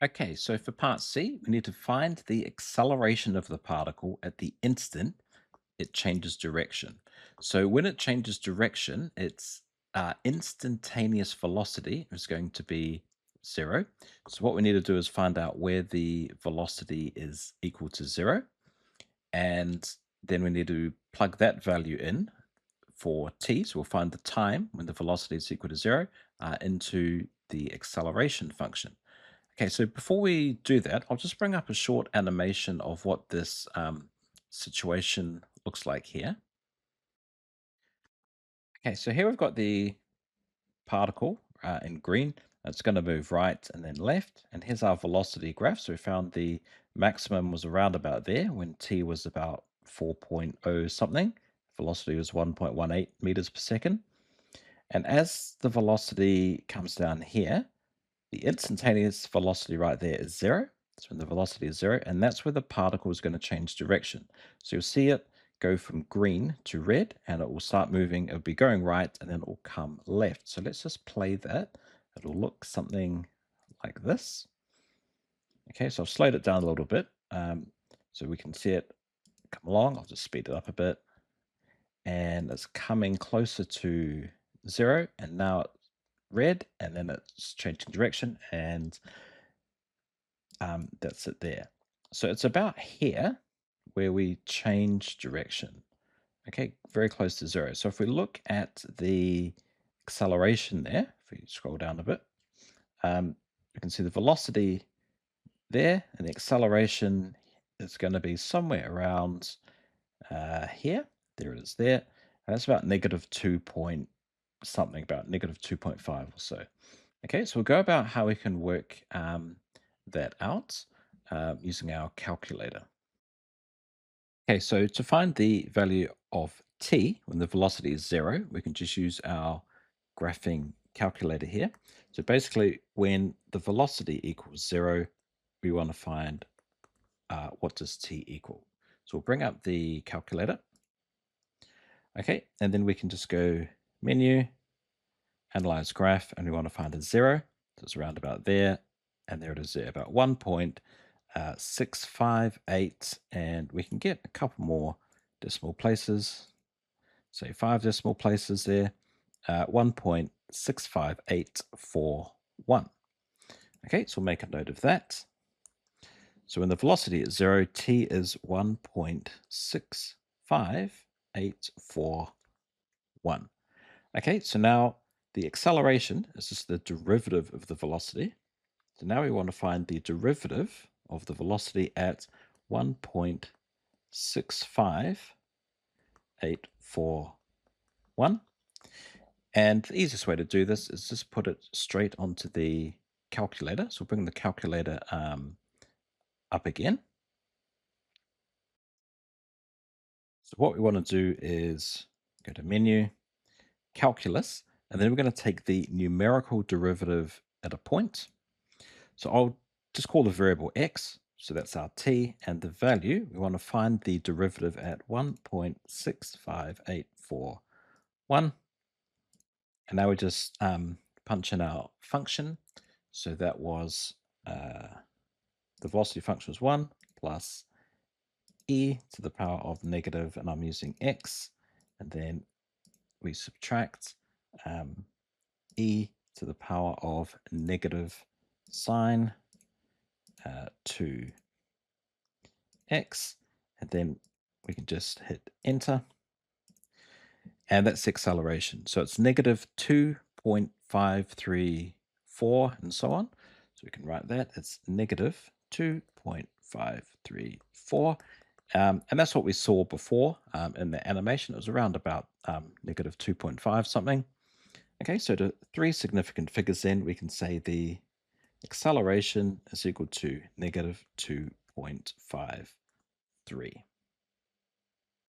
Okay, so for part C, we need to find the acceleration of the particle at the instant it changes direction. So when it changes direction, its instantaneous velocity is going to be 0. So what we need to do is find out where the velocity is equal to 0, and then we need to plug that value in for t. So we'll find the time when the velocity is equal to 0 into the acceleration function. Okay, so before we do that, I'll just bring up a short animation of what this situation looks like here. Okay, so here we've got the particle in green. It's going to move right and then left. And here's our velocity graph. So we found the maximum was around about there when t was about 4.0 something. Velocity was 1.18 meters per second. And as the velocity comes down here, the instantaneous velocity right there is 0. That's when the velocity is 0, and that's where the particle is going to change direction. So you'll see it go from green to red, and it will start moving. It'll be going right, and then it will come left. So let's just play that. It'll look something like this. Okay, so I've slowed it down a little bit so we can see it come along. I'll just speed it up a bit, and it's coming closer to 0, and now it's red, and then it's changing direction, and that's it there. So it's about here where we change direction. Okay, very close to 0. So if we look at the acceleration there, if we scroll down a bit, you can see the velocity there, and the acceleration is going to be somewhere around here. There it is there. And that's about negative 2 point something, about negative 2.5 or so. Okay, so we'll go about how we can work that out using our calculator. Okay, so to find the value of t when the velocity is 0, we can just use our graphing calculator here. So basically, when the velocity equals 0, we want to find what does t equal. So we'll bring up the calculator. Okay, and then we can just go menu, analyze graph, and we want to find a 0. So it's around about there, and there it is there, about 1.658, and we can get a couple more decimal places, say 5 decimal places there, 1.65841. Okay, so we'll make a note of that. So when the velocity is 0, t is 1.65841. Okay, so now the acceleration is just the derivative of the velocity. So now we want to find the derivative of the velocity at 1.65841. And the easiest way to do this is just put it straight onto the calculator. So we'll bring the calculator up again. So what we want to do is go to menu, calculus, and then we're going to take the numerical derivative at a point. So I'll just call the variable x. So that's our t, and the value, we want to find the derivative at 1.65841. And now we just punch in our function. So that was the velocity function was 1 plus e to the power of negative, and I'm using x. And then we subtract e to the power of negative sine 2x, and then we can just hit enter, and that's the acceleration. So it's negative 2.534 and so on. So we can write that. It's negative 2.534. And that's what we saw before in the animation. It was around about negative 2.5 something. Okay, so to three significant figures then, we can say the acceleration is equal to negative 2.53.